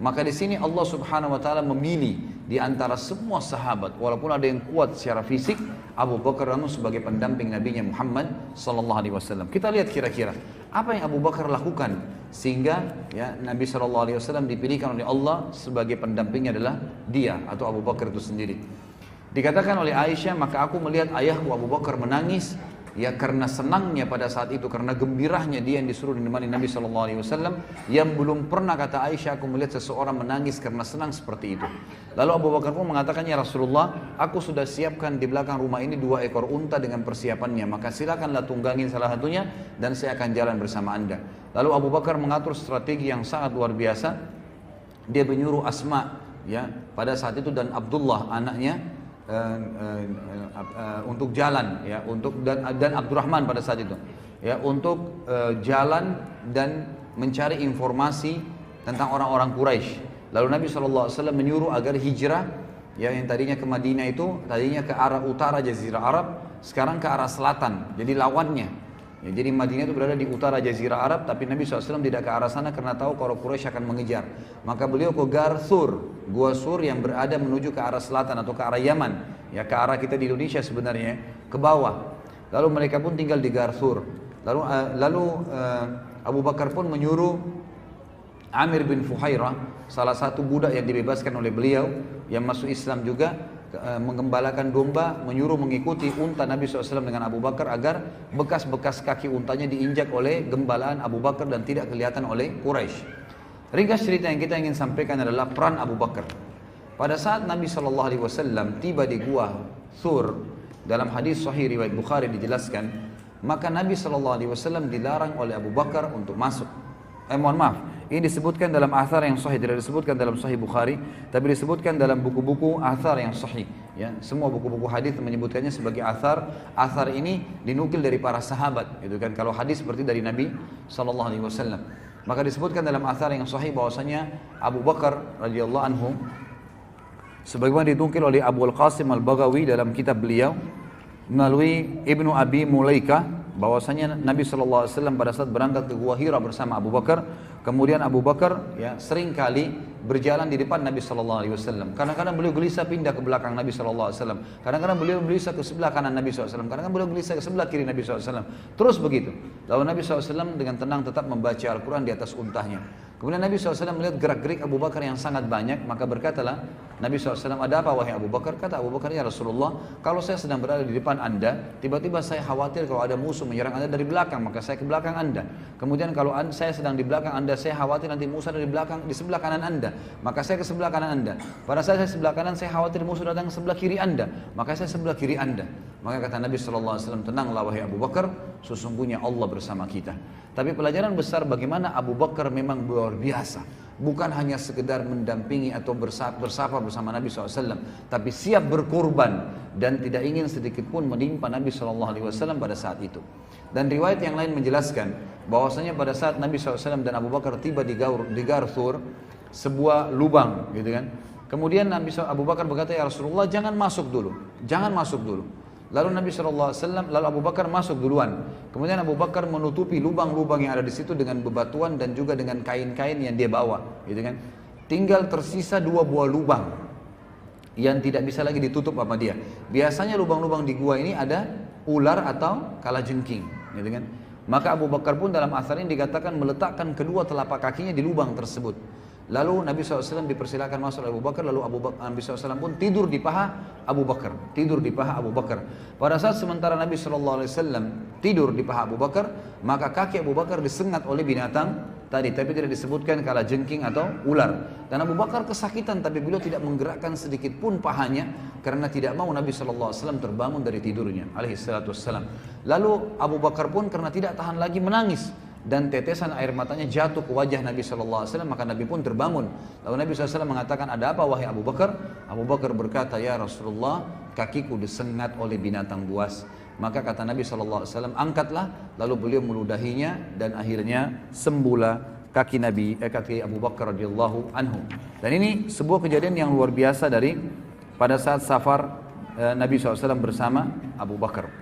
Maka di sini Allah Subhanahu wa taala memilih di antara semua sahabat, walaupun ada yang kuat secara fisik, Abu Bakar sebagai pendamping Nabi Muhammad sallallahu alaihi wasallam. Kita lihat kira-kira apa yang Abu Bakar lakukan sehingga ya Nabi sallallahu alaihi wasallam dipilihkan oleh Allah sebagai pendampingnya adalah dia atau Abu Bakar itu sendiri. Dikatakan oleh Aisyah, maka aku melihat ayahku Abu Bakar menangis ya karena senangnya pada saat itu, karena gembiranya dia yang disuruh dinemani Nabi SAW, yang belum pernah, kata Aisyah, aku melihat seseorang menangis karena senang seperti itu. Lalu Abu Bakar pun mengatakan, ya Rasulullah, aku sudah siapkan di belakang rumah ini 2 ekor unta dengan persiapannya, maka silakanlah tunggangin salah satunya dan saya akan jalan bersama anda. Lalu Abu Bakar mengatur strategi yang sangat luar biasa. Dia menyuruh Asma ya pada saat itu dan Abdullah anaknya untuk jalan ya, untuk dan Abdurrahman pada saat itu ya, untuk jalan dan mencari informasi tentang orang-orang Quraisy. Lalu Nabi SAW menyuruh agar hijrah ya, yang tadinya ke Madinah itu tadinya ke arah utara Jazirah Arab, sekarang ke arah selatan, jadi lawannya. Ya, jadi Madinah itu berada di utara Jazirah Arab, tapi Nabi SAW tidak ke arah sana karena tahu kalau Quraisy akan mengejar. Maka beliau ke Gar Thur, Gua Sur yang berada menuju ke arah selatan atau ke arah Yaman, ya ke arah kita di Indonesia sebenarnya, ke bawah. Lalu mereka pun tinggal di Gar Thur. Lalu Abu Bakar pun menyuruh Amir bin Fuhairah, salah satu budak yang dibebaskan oleh beliau yang masuk Islam juga, menggembalakan domba, menyuruh mengikuti unta Nabi SAW dengan Abu Bakar agar bekas-bekas kaki untanya diinjak oleh gembalaan Abu Bakar dan tidak kelihatan oleh Quraisy. Ringkas cerita yang kita ingin sampaikan adalah peran Abu Bakar. Pada saat Nabi SAW tiba di Gua Thur, dalam hadis sahih riwayat Bukhari dijelaskan, maka Nabi SAW dilarang oleh Abu Bakar untuk masuk. Ini disebutkan dalam athar yang sahih, tidak disebutkan dalam sahih Bukhari, tapi disebutkan dalam buku-buku athar yang sahih. Ya, semua buku-buku hadis menyebutkannya sebagai athar. Athar ini dinukil dari para sahabat, gitu kan? Kalau hadis seperti dari Nabi SAW. Maka disebutkan dalam athar yang sahih bahwasanya Abu Bakar radhiyallahu anhu, sebagaimana dinukil oleh Abu Al-Qasim Al-Baghawi dalam kitab beliau melalui Ibnu Abi Mulaika, bahwasanya Nabi SAW pada saat berangkat ke Gua Hira bersama Abu Bakar, kemudian Abu Bakar ya sering kali berjalan di depan Nabi SAW. Kadang-kadang beliau gelisah pindah ke belakang Nabi SAW. Kadang-kadang beliau gelisah ke sebelah kanan Nabi SAW. Kadang-kadang beliau gelisah ke sebelah kiri Nabi SAW. Terus begitu. Lalu Nabi SAW dengan tenang tetap membaca Al-Quran di atas untahnya. Kemudian Nabi SAW melihat gerak-gerik Abu Bakar yang sangat banyak, maka berkatalah Nabi SAW, ada apa wahai Abu Bakar? Kata Abu Bakar, ya Rasulullah, kalau saya sedang berada di depan anda, tiba-tiba saya khawatir kalau ada musuh menyerang anda dari belakang, maka saya ke belakang anda. Kemudian kalau saya sedang di belakang anda, saya khawatir nanti musuh ada di belakang, di sebelah kanan anda, maka saya ke sebelah kanan anda. Pada saat saya sebelah kanan, saya khawatir musuh datang ke sebelah kiri anda, maka saya sebelah kiri anda. Maka kata Nabi SAW, tenanglah wahai Abu Bakar, sesungguhnya Allah bersama kita. Tapi pelajaran besar bagaimana Abu Bakar memang luar biasa. Bukan hanya sekedar mendampingi atau bersafar bersama Nabi SAW, tapi siap berkorban dan tidak ingin sedikit pun menimpa Nabi SAW pada saat itu. Dan riwayat yang lain menjelaskan bahwasanya pada saat Nabi SAW dan Abu Bakar tiba di Gar Thur, sebuah lubang, gitu kan. Kemudian Abu Bakar berkata, ya Rasulullah, jangan masuk dulu, jangan masuk dulu. Lalu Nabi SAW, lalu Abu Bakar masuk duluan. Kemudian Abu Bakar menutupi lubang-lubang yang ada di situ dengan bebatuan dan juga dengan kain-kain yang dia bawa, gitu kan. Tinggal tersisa 2 buah lubang yang tidak bisa lagi ditutup sama dia. Biasanya lubang-lubang di gua ini ada ular atau kalajengking, gitu kan. Maka Abu Bakar pun dalam athar ini dikatakan meletakkan kedua telapak kakinya di lubang tersebut. Lalu Nabi SAW dipersilakan masuk Abu Bakar, lalu Nabi SAW pun tidur di paha Abu Bakar, tidur di paha Abu Bakar. Pada saat sementara Nabi SAW tidur di paha Abu Bakar, maka kaki Abu Bakar disengat oleh binatang tadi, tapi tidak disebutkan kalajengking atau ular. Dan Abu Bakar kesakitan, tapi beliau tidak menggerakkan sedikit pun pahanya karena tidak mau Nabi SAW terbangun dari tidurnya, alaihissalam. Lalu Abu Bakar pun karena tidak tahan lagi menangis. Dan tetesan air matanya jatuh ke wajah Nabi SAW, maka Nabi pun terbangun. Lalu Nabi SAW mengatakan, ada apa wahai Abu Bakar? Abu Bakar berkata, ya Rasulullah, kakiku disengat oleh binatang buas. Maka kata Nabi SAW, angkatlah. Lalu beliau meludahinya dan akhirnya sembuhlah kaki Abu Bakar radhiyallahu anhu. Dan ini sebuah kejadian yang luar biasa dari pada saat safar Nabi SAW bersama Abu Bakar.